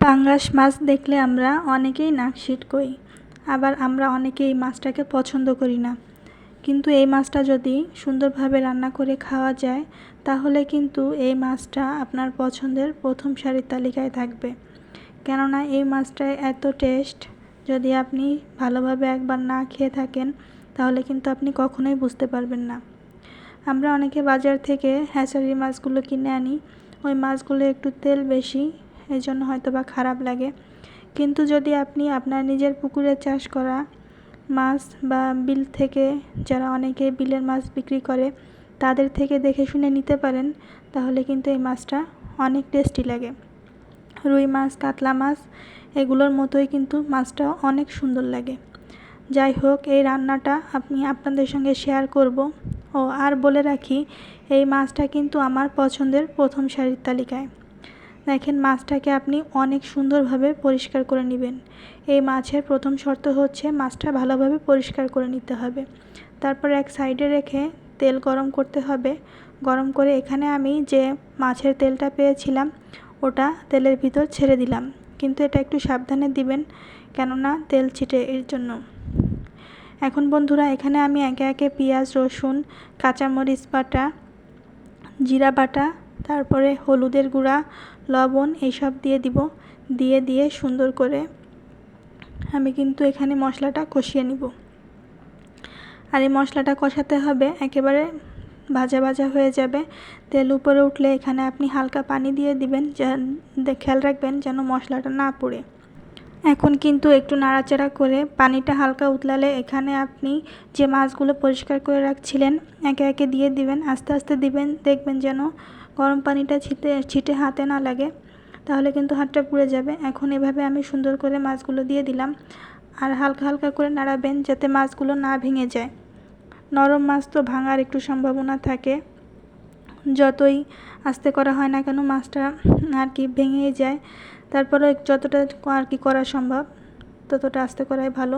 পাঙ্গাস মাছ দেখলে আমরা অনেকেই নাক সিটকই, আবার আমরা অনেকেই মাছটাকে পছন্দ করি না। কিন্তু এই মাছটা যদি সুন্দরভাবে রান্না করে খাওয়া যায় তাহলে কিন্তু এই মাছটা আপনার পছন্দের প্রথম সারির তালিকায় থাকবে। কেননা এই মাছটায় এত টেস্ট, যদি আপনি ভালোভাবে একবার না খেয়ে থাকেন তাহলে কিন্তু আপনি কখনোই বুঝতে পারবেন না। আমরা অনেকে বাজার থেকে হ্যাচারির মাছগুলো কিনে আনি, ওই মাছগুলো একটু তেল বেশি, এই জন্য হয়তো বা খারাপ লাগে। কিন্তু যদি আপনি আপনার নিজের পুকুরে চাষ করা মাছ বা বিল থেকে, যারা অনেকে বিলের মাছ বিক্রি করে তাদের থেকে দেখে শুনে নিতে পারেন, তাহলে কিন্তু এই মাছটা অনেক টেস্টি লাগে। রুই মাছ, কাতলা মাছ এগুলোর মতোই কিন্তু মাছটাও অনেক সুন্দর লাগে। যাই হোক, এই রান্নাটা আমি আপনাদের সঙ্গে শেয়ার করব। আর বলে রাখি, এই মাছটা কিন্তু আমার পছন্দের প্রথম সারির তালিকায়। দেখেন, মাছটাকে আপনি অনেক সুন্দরভাবে পরিষ্কার করে নেবেন। এই মাছের প্রথম শর্ত হচ্ছে মাছটা ভালোভাবে পরিষ্কার করে নিতে হবে। তারপর এক সাইডে রেখে তেল গরম করতে হবে। গরম করে এখানে আমি যে মাছের তেলটা পেয়েছিলাম ওটা তেলের ভিতর ছেড়ে দিলাম, কিন্তু এটা একটু সাবধানে দিবেন, কেননা তেল ছিটে এর জন্য। এখন বন্ধুরা, এখানে আমি একে একে পেঁয়াজ, রসুন, কাঁচামরিচ বাটা, জিরা বাটা, তারপরে হলুদের গুঁড়া, লবণ এইসব দিয়ে সুন্দর করে আমি কিন্তু এখানে মশলাটা কষিয়ে নিব। আর এই মশলাটা কষাতে হবে একেবারে ভাজা ভাজা হয়ে যাবে। তেল উপরে উঠলে এখানে আপনি হালকা পানি দিয়ে দিবেন, খেয়াল রাখবেন যেন মশলাটা না পুড়ে। এখন কিন্তু একটু নাড়াচাড়া করে পানিটা হালকা উতলালে এখানে আপনি যে মাছগুলো পরিষ্কার করে রাখছিলেন একে একে দিয়ে দিবেন, আস্তে আস্তে দিবেন, দেখবেন যেন গরম পানিটা ছিটে হাতে না লাগে, তাহলে কিন্তু হাতটা পুড়ে যাবে। এখন এভাবে আমি সুন্দর করে মাছগুলো দিয়ে দিলাম, আর হালকা হালকা করে নাড়াবেন যাতে মাছগুলো না ভেঙে যায়। নরম মাছ তো ভাঙার একটু সম্ভাবনা থাকে, যতই আস্তে করা হয় না কেন মাছটা আর কি ভেঙেই যায়। তারপরে যতটা আর কি করা সম্ভব ততটা আস্তে করাই ভালো।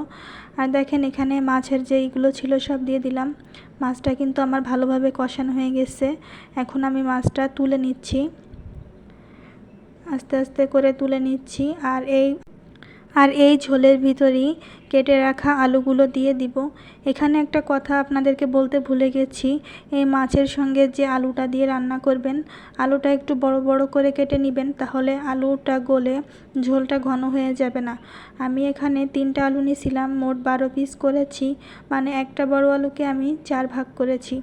আর দেখেন, এখানে মাছের যে এইগুলো ছিল সব দিয়ে দিলাম। মাছটা কিন্তু আমার ভালোভাবে কষানো হয়ে গেছে। এখন আমি মাছটা তুলে নিচ্ছি, আস্তে আস্তে করে তুলে নিচ্ছি। আর এই ঝোলের ভিতরেই কেটে রাখা আলুগুলো দিয়ে দিব। এখানে একটা কথা আপনাদেরকে বলতে ভুলে গেছি, এই মাছের সঙ্গে যে আলুটা দিয়ে রান্না করবেন আলুটা একটু বড় বড় করে কেটে নেবেন, তাহলে আলুটা গলে ঝোলটা ঘন হয়ে যাবে না। আমি এখানে 3টা আলু নিয়েছিলাম, মোট 12 পিস করেছি, মানে একটা বড় আলুকে আমি 4 ভাগ করেছি।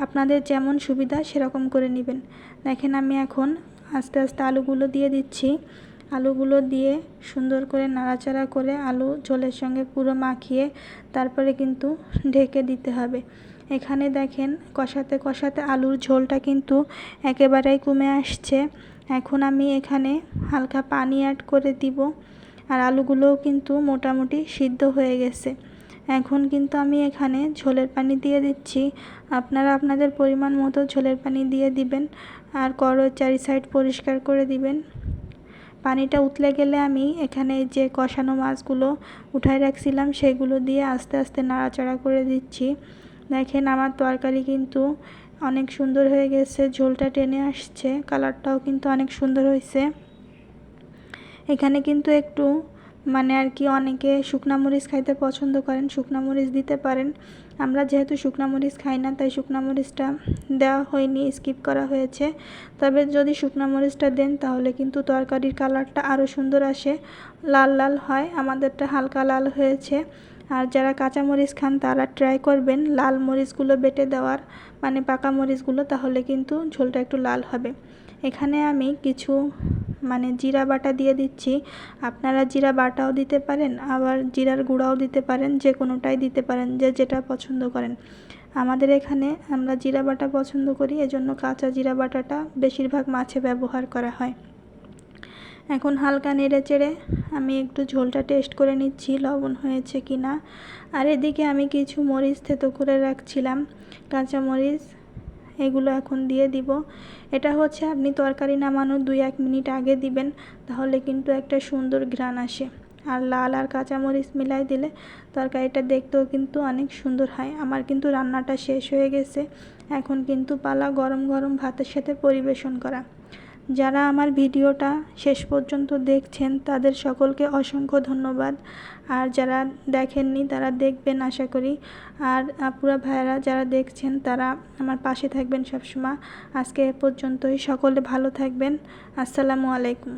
আপনাদের যেমন সুবিধা সেরকম করে নেবেন। দেখেন, আমি এখন আস্তে আস্তে আলুগুলো দিয়ে দিচ্ছি। আলুগুলো দিয়ে সুন্দর করে নাড়াচাড়া করে আলু ঝোলের সঙ্গে পুরো মাখিয়ে তারপরে কিন্তু ঢেকে দিতে হবে। এখানে দেখেন, কষাতে কষাতে আলুর ঝোলটা কিন্তু একেবারেই কমে আসছে। এখন আমি এখানে হালকা পানি অ্যাড করে দিব, আর আলুগুলোও কিন্তু মোটামুটি সিদ্ধ হয়ে গেছে। এখন কিন্তু আমি এখানে ঝোলের পানি দিয়ে দিচ্ছি। আপনারা আপনাদের পরিমাণ মতো ঝোলের পানি দিয়ে দিবেন, আর কড়াইয়ের চারি সাইড পরিষ্কার করে দিবেন। পানিটা উতলে গেলে আমি এখানে যে কষানো মাছগুলো উঠায় রাখছিলাম সেগুলো দিয়ে আস্তে আস্তে নাড়াচাড়া করে দিচ্ছি। দেখেন, আমার তরকারি কিন্তু অনেক সুন্দর হয়ে গেছে, ঝোলটা টেনে আসছে, কালারটাও কিন্তু অনেক সুন্দর হয়েছে। এখানে কিন্তু একটু আর কি অনেকে শুকনা মরিচ খাইতে পছন্দ করেন, শুকনা মরিচ দিতে পারেন। আমরা যেহেতু শুকনা মরিচ খাই না তাই শুকনা মরিচটা দেওয়া হয়নি, স্কিপ করা হয়েছে। তবে যদি শুকনা মরিচটা দেন তাহলে কিন্তু তরকারির কালারটা আরও সুন্দর আসে, লাল লাল হয়। আমাদেরটা হালকা লাল হয়েছে। আর যারা কাঁচা মরিচ খান তারা ট্রাই করবেন লাল মরিচগুলো বেটে দেওয়ার, পাকা মরিচগুলো, তাহলে কিন্তু ঝোলটা একটু লাল হবে। এখানে আমি কিছু জিরা বাটা দিয়ে দিচ্ছি। আপনারা জিরা বাটাও দিতে পারেন, আবার জিরার গুঁড়াও দিতে পারেন, যে কোনোটাই দিতে পারেন, যে যেটা পছন্দ করেন। আমাদের এখানে আমরা জিরা বাটা পছন্দ করি, এজন্য কাঁচা জিরা বাটাটা বেশিরভাগ মাছে ব্যবহার করা হয়। এখন হালকা নেড়ে চেড়ে আমি একটু ঝোলটা টেস্ট করে নিচ্ছি লবণ হয়েছে কি না। আর এদিকে আমি কিছু মরিচ থেতো করে রাখছিলাম, কাঁচা মরিচ, এগুলো এখন দিয়ে দিব। এটা হচ্ছে আপনি তরকারি নামানোর 2-1 মিনিট আগে দিবেন, তাহলে কিন্তু একটা সুন্দর ঘ্রাণ আসে। আর লাল আর কাঁচা মরিচ মিলাই দিলে তরকারিটা দেখতেও কিন্তু অনেক সুন্দর হয়। আমার কিন্তু রান্নাটা শেষ হয়ে গেছে, এখন কিন্তু পালা গরম গরম ভাতের সাথে পরিবেশন করা। যারা আমার ভিডিওটা শেষ পর্যন্ত দেখছেন তাদের সকলকে অসংখ্য ধন্যবাদ। আর যারা দেখেননি তারা দেখবেন আশা করি। আর আপুরা ভাইয়েরা যারা দেখছেন তারা আমার পাশে থাকবেন সবসময়। আজকে এ পর্যন্তই, সকলে ভালো থাকবেন। আসসালামু আলাইকুম।